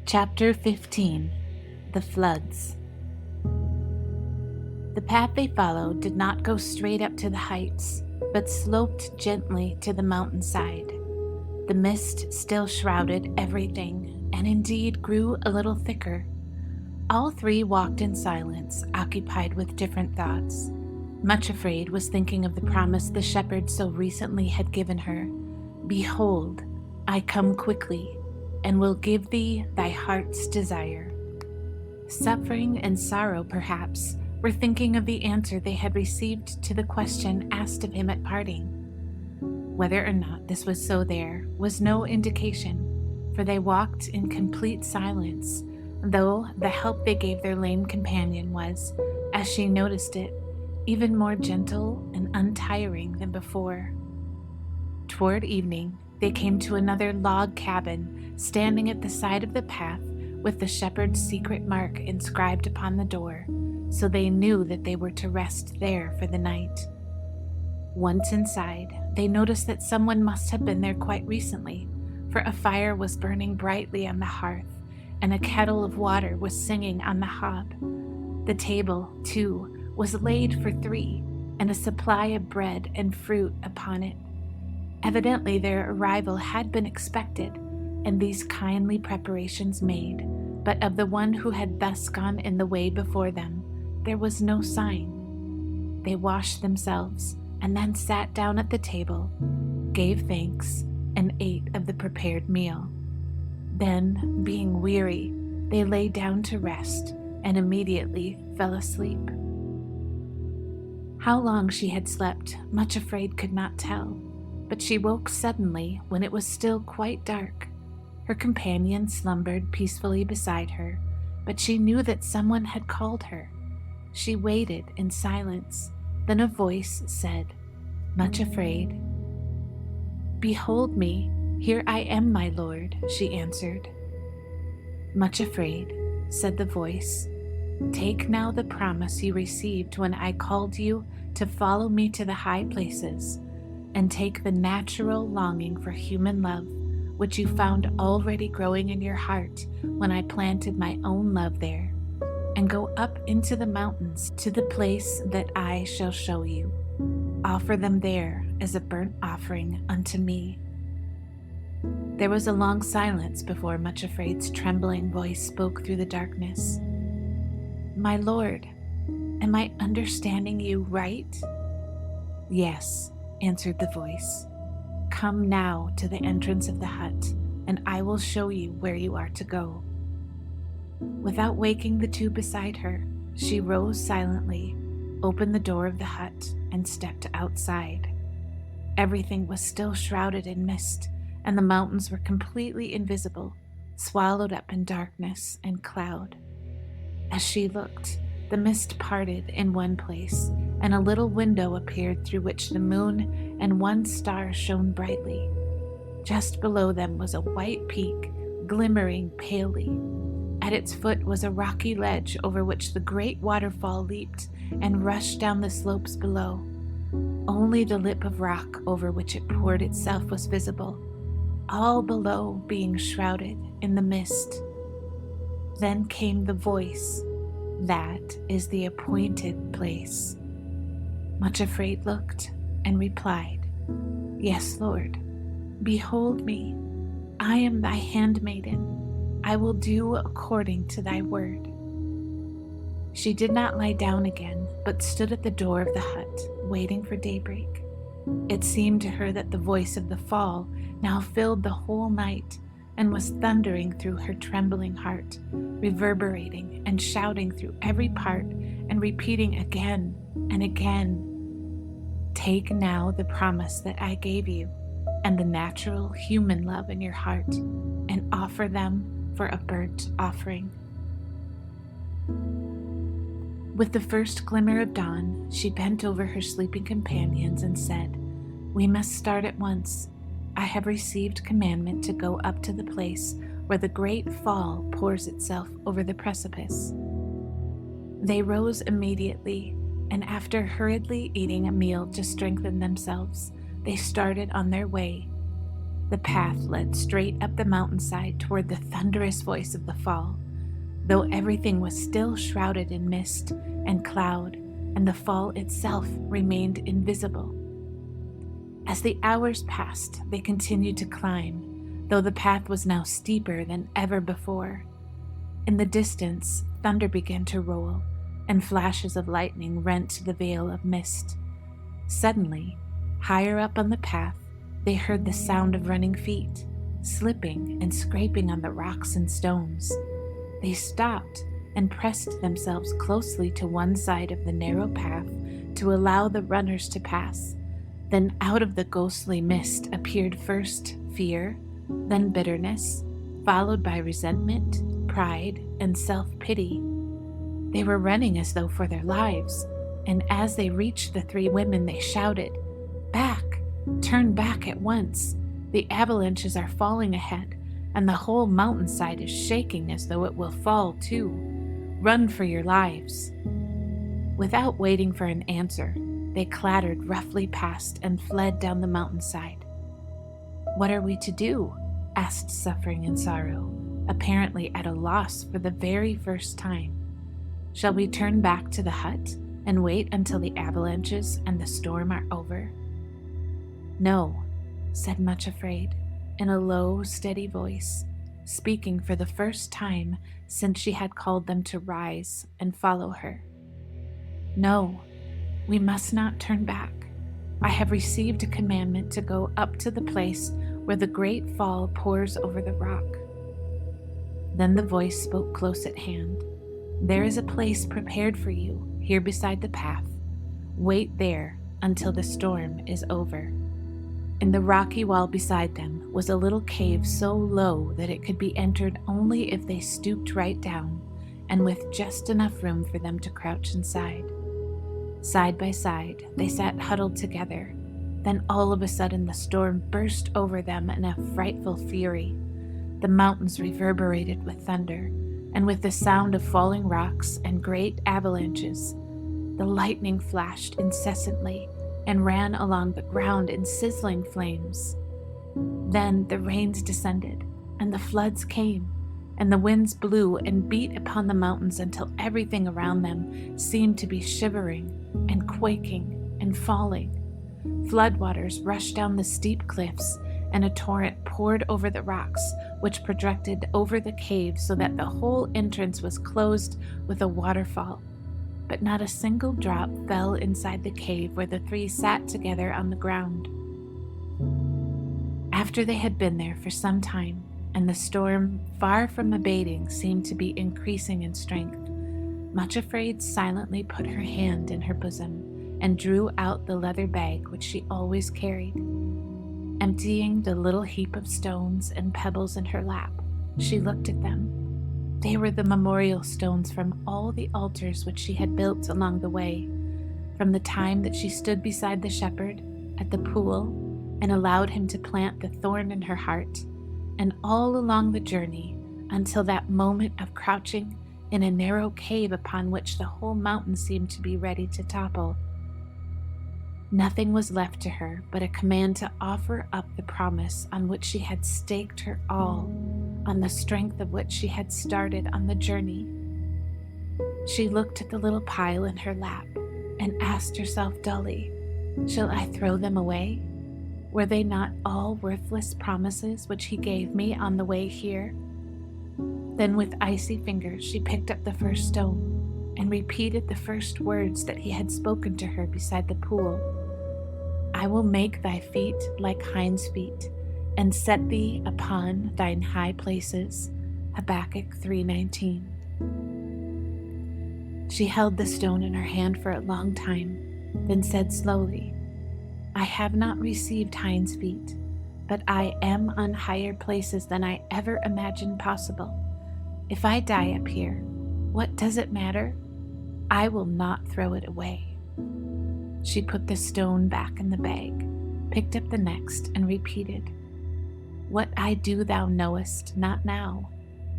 Chapter 15. The Floods. The path they followed did not go straight up to the heights, but sloped gently to the mountainside. The mist still shrouded everything, and indeed grew a little thicker. All three walked in silence, occupied with different thoughts. Much Afraid was thinking of the promise the shepherd so recently had given her. "Behold, I come quickly, and will give thee thy heart's desire." Suffering and sorrow, perhaps, were thinking of the answer they had received to the question asked of him at parting. Whether or not this was so there was no indication, for they walked in complete silence, though the help they gave their lame companion was, as she noticed it, even more gentle and untiring than before. Toward evening, they came to another log cabin standing at the side of the path with the shepherd's secret mark inscribed upon the door, so they knew that they were to rest there for the night. Once inside, they noticed that someone must have been there quite recently, for a fire was burning brightly on the hearth, and a kettle of water was singing on the hob. The table, too, was laid for three, and a supply of bread and fruit upon it. Evidently their arrival had been expected, and these kindly preparations made, but of the one who had thus gone in the way before them, there was no sign. They washed themselves, and then sat down at the table, gave thanks, and ate of the prepared meal. Then, being weary, they lay down to rest, and immediately fell asleep. How long she had slept, Much Afraid could not tell, but she woke suddenly when it was still quite dark. Her companion slumbered peacefully beside her, but she knew that someone had called her. She waited in silence. Then a voice said, "Much Afraid?" "Behold me, here I am, my lord," she answered. "Much Afraid," said the voice, "take now the promise you received when I called you to follow me to the high places, and take the natural longing for human love, which you found already growing in your heart when I planted my own love there, and go up into the mountains to the place that I shall show you. Offer them there as a burnt offering unto me." There was a long silence before Much Afraid's trembling voice spoke through the darkness. "My lord, am I understanding you right?" "Yes," answered the voice. "Come now to the entrance of the hut, and I will show you where you are to go." Without waking the two beside her, she rose silently, opened the door of the hut, and stepped outside. Everything was still shrouded in mist, and the mountains were completely invisible, swallowed up in darkness and cloud. As she looked, the mist parted in one place, and a little window appeared through which the moon and one star shone brightly. Just below them was a white peak, glimmering palely. At its foot was a rocky ledge over which the great waterfall leaped and rushed down the slopes below. Only the lip of rock over which it poured itself was visible, all below being shrouded in the mist. Then came the voice, "That is the appointed place." Much Afraid looked and replied, "Yes, Lord. Behold me. I am thy handmaiden. I will do according to thy word." She did not lie down again, but stood at the door of the hut, waiting for daybreak. It seemed to her that the voice of the fall now filled the whole night and was thundering through her trembling heart, reverberating and shouting through every part and repeating again and again, "Take now the promise that I gave you and the natural human love in your heart, and offer them for a burnt offering." With the first glimmer of dawn, she bent over her sleeping companions and said, "We must start at once. I have received commandment to go up to the place where the great fall pours itself over the precipice." They rose immediately, and after hurriedly eating a meal to strengthen themselves, they started on their way. The path led straight up the mountainside toward the thunderous voice of the fall, though everything was still shrouded in mist and cloud, and the fall itself remained invisible. As the hours passed, they continued to climb, though the path was now steeper than ever before. In the distance, thunder began to roll, and flashes of lightning rent the veil of mist. Suddenly, higher up on the path, they heard the sound of running feet, slipping and scraping on the rocks and stones. They stopped and pressed themselves closely to one side of the narrow path to allow the runners to pass. Then out of the ghostly mist appeared first fear, then bitterness, followed by resentment, pride, and self-pity. They were running as though for their lives, and as they reached the three women, they shouted, "Back! Turn back at once! The avalanches are falling ahead, and the whole mountainside is shaking as though it will fall too. Run for your lives!" Without waiting for an answer, they clattered roughly past and fled down the mountainside. "What are we to do?" asked Suffering and Sorrow, apparently at a loss for the very first time. "Shall we turn back to the hut and wait until the avalanches and the storm are over?" "No," said Much Afraid, in a low, steady voice, speaking for the first time since she had called them to rise and follow her. "No, we must not turn back. I have received a commandment to go up to the place where the great fall pours over the rock." Then the voice spoke close at hand. "There is a place prepared for you here beside the path. Wait there until the storm is over." In the rocky wall beside them was a little cave so low that it could be entered only if they stooped right down, and with just enough room for them to crouch inside. Side by side, they sat huddled together. Then all of a sudden the storm burst over them in a frightful fury. The mountains reverberated with thunder, and with the sound of falling rocks and great avalanches. The lightning flashed incessantly and ran along the ground in sizzling flames. Then the rains descended, and the floods came, and the winds blew and beat upon the mountains until everything around them seemed to be shivering and quaking and falling. Floodwaters rushed down the steep cliffs, and a torrent poured over the rocks, which projected over the cave so that the whole entrance was closed with a waterfall. But not a single drop fell inside the cave where the three sat together on the ground. After they had been there for some time, and the storm, far from abating, seemed to be increasing in strength, Much Afraid silently put her hand in her bosom and drew out the leather bag which she always carried. Emptying the little heap of stones and pebbles in her lap, she looked at them. They were the memorial stones from all the altars which she had built along the way, from the time that she stood beside the shepherd at the pool and allowed him to plant the thorn in her heart, and all along the journey until that moment of crouching in a narrow cave upon which the whole mountain seemed to be ready to topple. Nothing was left to her but a command to offer up the promise on which she had staked her all, on the strength of which she had started on the journey. She looked at the little pile in her lap and asked herself dully, "Shall I throw them away? Were they not all worthless promises which he gave me on the way here?" Then with icy fingers she picked up the first stone and repeated the first words that he had spoken to her beside the pool. "I will make thy feet like hinds' feet, and set thee upon thine high places." Habakkuk 3:19. She held the stone in her hand for a long time, then said slowly, "I have not received hinds' feet, but I am on higher places than I ever imagined possible. If I die up here, what does it matter? I will not throw it away." She put the stone back in the bag, picked up the next, and repeated, "What I do thou knowest not now,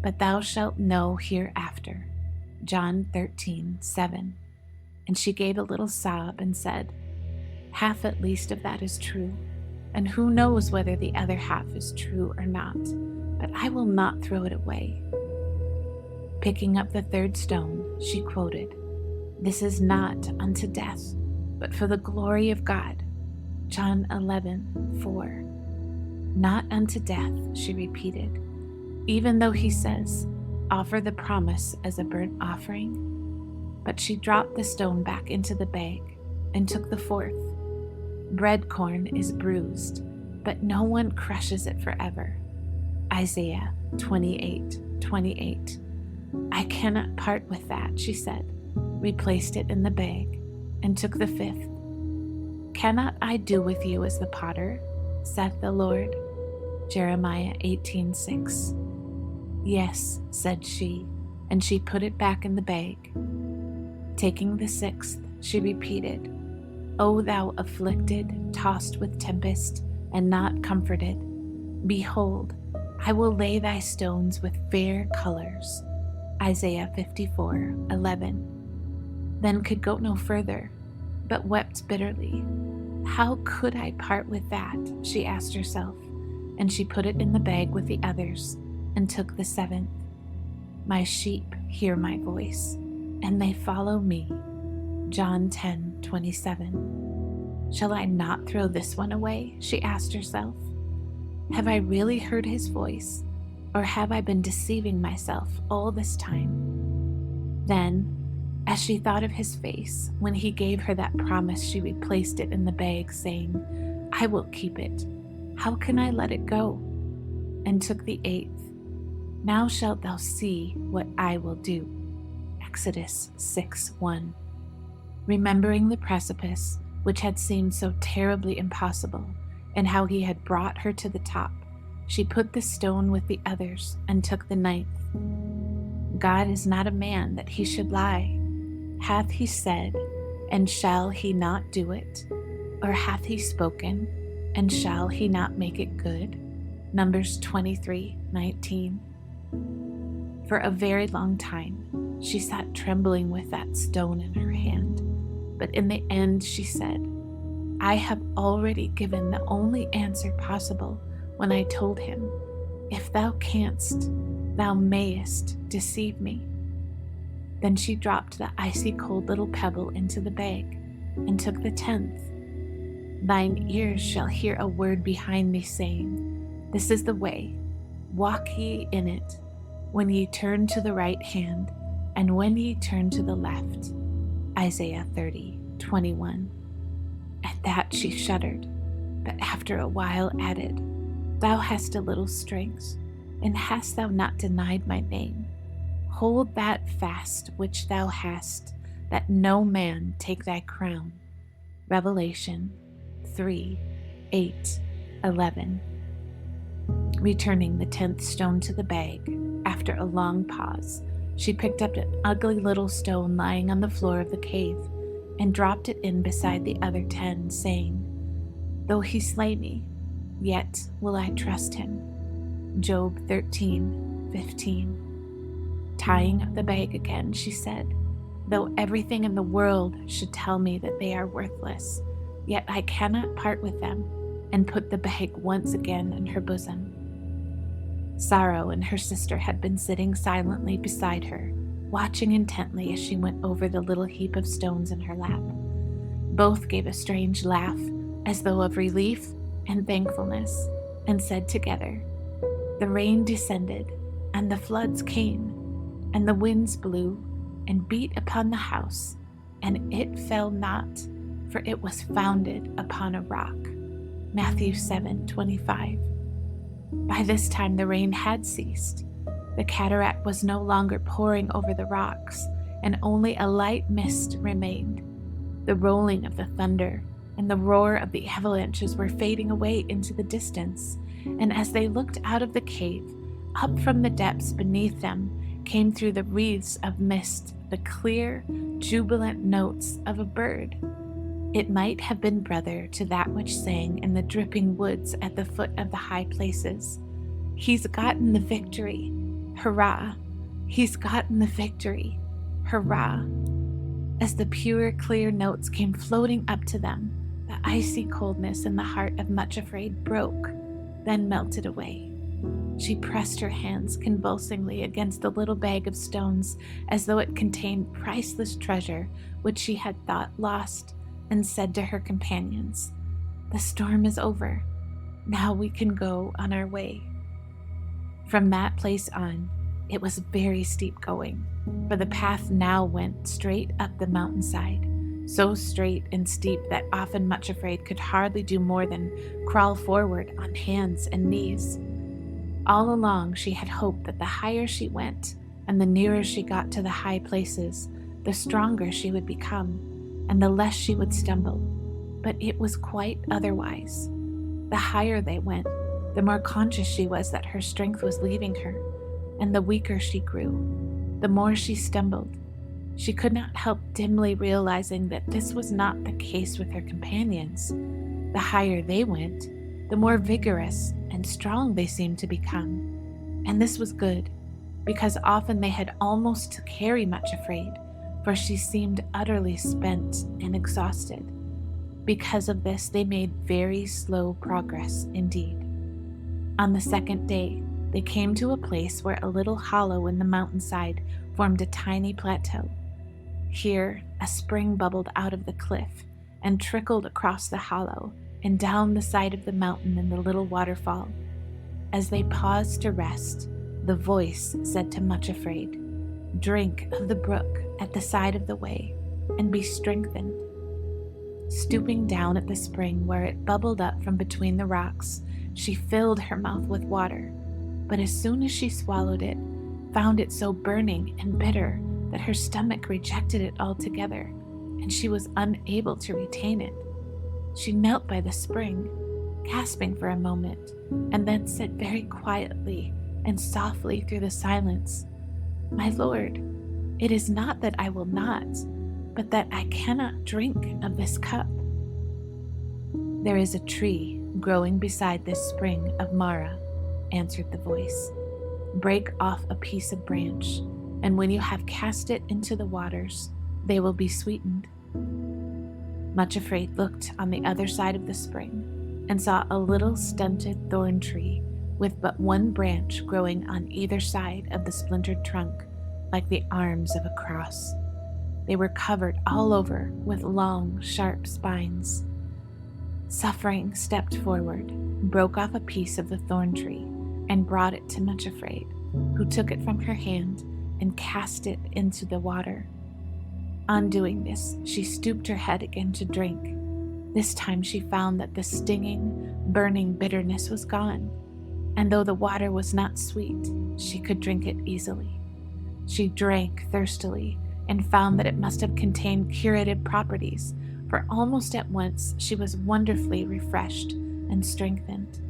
but thou shalt know hereafter." John 13:7. And she gave a little sob and said, "Half at least of that is true. and who knows whether the other half is true or not, but I will not throw it away." Picking up the third stone, she quoted, "This is not unto death, but for the glory of God." John 11:4. "Not unto death," she repeated, "even though he says, 'Offer the promise as a burnt offering.'" But she dropped the stone back into the bag and took the fourth. "Bread corn is bruised, but no one crushes it forever." Isaiah 28:28. "I cannot part with that," she said, replaced it in the bag, and took the fifth. "Cannot I do with you as the potter, saith the Lord?" Jeremiah 18:6. "Yes," said she, and she put it back in the bag. Taking the sixth, she repeated, "O thou afflicted, tossed with tempest, and not comforted, behold, I will lay thy stones with fair colors." Isaiah 54:11. Then could go no further, but wept bitterly. How could I part with that? She asked herself, and she put it in the bag with the others and took the seventh. "My sheep hear my voice, and they follow me." John 10:27. "Shall I not throw this one away?" she asked herself. "Have I really heard his voice, or have I been deceiving myself all this time?" Then, as she thought of his face when he gave her that promise, she replaced it in the bag, saying, "I will keep it. How can I let it go?" And took the eighth. "Now shalt thou see what I will do." Exodus 6:1. Remembering the precipice, which had seemed so terribly impossible, and how he had brought her to the top, she put the stone with the others and took the ninth. "God is not a man that he should lie. Hath he said, and shall he not do it? Or hath he spoken, and shall he not make it good?" Numbers 23:19. For a very long time, she sat trembling with that stone in her hand, but in the end she said, "I have already given the only answer possible when I told him, 'If thou canst, thou mayest deceive me.'" Then she dropped the icy cold little pebble into the bag and took the 10th. "Thine ears shall hear a word behind me saying, This is the way, walk ye in it, when ye turn to the right hand, and when ye turn to the left." Isaiah 30:21. At that she shuddered, but after a while added, "Thou hast a little strength, and hast thou not denied my name? Hold that fast which thou hast, that no man take thy crown." Revelation 3:8-11. Returning the 10th stone to the bag, after a long pause, she picked up an ugly little stone lying on the floor of the cave and dropped it in beside the other 10, saying, "Though he slay me, yet will I trust him." Job 13:15. Tying up the bag again, she said, "Though everything in the world should tell me that they are worthless, yet I cannot part with them," and put the bag once again in her bosom. Sorrow and her sister had been sitting silently beside her, watching intently as she went over the little heap of stones in her lap. Both gave a strange laugh, as though of relief and thankfulness, and said together, "The rain descended, and the floods came, and the winds blew, and beat upon the house, and it fell not, for it was founded upon a rock." Matthew 7:25. By this time the rain had ceased. The cataract was no longer pouring over the rocks, and only a light mist remained. The rolling of the thunder and the roar of the avalanches were fading away into the distance, and as they looked out of the cave, up from the depths beneath them came through the wreaths of mist the clear, jubilant notes of a bird. It might have been brother to that which sang in the dripping woods at the foot of the high places. "He's gotten the victory! Hurrah! He's gotten the victory! Hurrah!" As the pure, clear notes came floating up to them, The icy coldness in the heart of Much Afraid broke, then melted away. She pressed her hands convulsively against the little bag of stones as though it contained priceless treasure which she had thought lost, and said to her companions, "The storm is over. Now we can go on our way." From that place on, it was very steep going, for the path now went straight up the mountainside, so straight and steep that often Much Afraid could hardly do more than crawl forward on hands and knees. All along she had hoped that the higher she went and the nearer she got to the high places, the stronger she would become and the less she would stumble. But it was quite otherwise. The higher they went, the more conscious she was that her strength was leaving her, and the weaker she grew, the more she stumbled. She could not help dimly realizing that this was not the case with her companions. The higher they went, the more vigorous and strong they seemed to become. And this was good, because often they had almost to carry Much Afraid, for she seemed utterly spent and exhausted. Because of this, they made very slow progress indeed. On the second day, they came to a place where a little hollow in the mountainside formed a tiny plateau. Here, a spring bubbled out of the cliff and trickled across the hollow and down the side of the mountain in the little waterfall. As they paused to rest, the voice said to Much Afraid, "Drink of the brook at the side of the way and be strengthened." Stooping down at the spring where it bubbled up from between the rocks, she filled her mouth with water, but as soon as she swallowed it, found it so burning and bitter that her stomach rejected it altogether, and she was unable to retain it. She knelt by the spring, gasping for a moment, and then said very quietly and softly through the silence, "My lord, it is not that I will not, but that I cannot drink of this cup." "There is a tree growing beside this spring of Mara," answered the voice. "Break off a piece of branch, and when you have cast it into the waters, they will be sweetened." Much Afraid looked on the other side of the spring and saw a little stunted thorn tree with but one branch growing on either side of the splintered trunk, like the arms of a cross. They were covered all over with long, sharp spines. Suffering stepped forward, broke off a piece of the thorn tree, and brought it to Much Afraid, who took it from her hand and cast it into the water. On doing this, she stooped her head again to drink. This time she found that the stinging, burning bitterness was gone, and though the water was not sweet, she could drink it easily. She drank thirstily and found that it must have contained curative properties, for almost at once she was wonderfully refreshed and strengthened.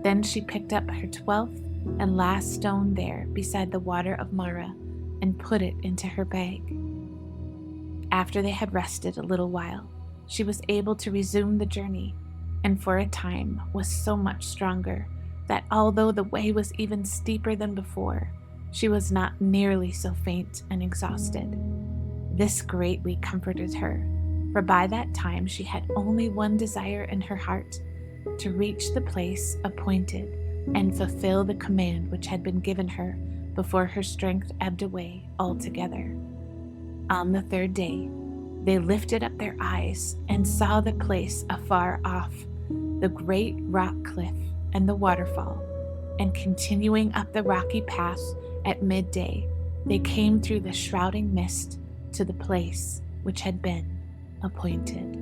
Then she picked up her 12th and last stone there beside the water of Mara and put it into her bag. After they had rested a little while, she was able to resume the journey, and for a time was so much stronger that although the way was even steeper than before, she was not nearly so faint and exhausted. This greatly comforted her, for by that time she had only one desire in her heart, to reach the place appointed and fulfill the command which had been given her before her strength ebbed away altogether. On the third day, they lifted up their eyes and saw the place afar off, the great rock cliff and the waterfall, and continuing up the rocky path at midday, they came through the shrouding mist to the place which had been appointed.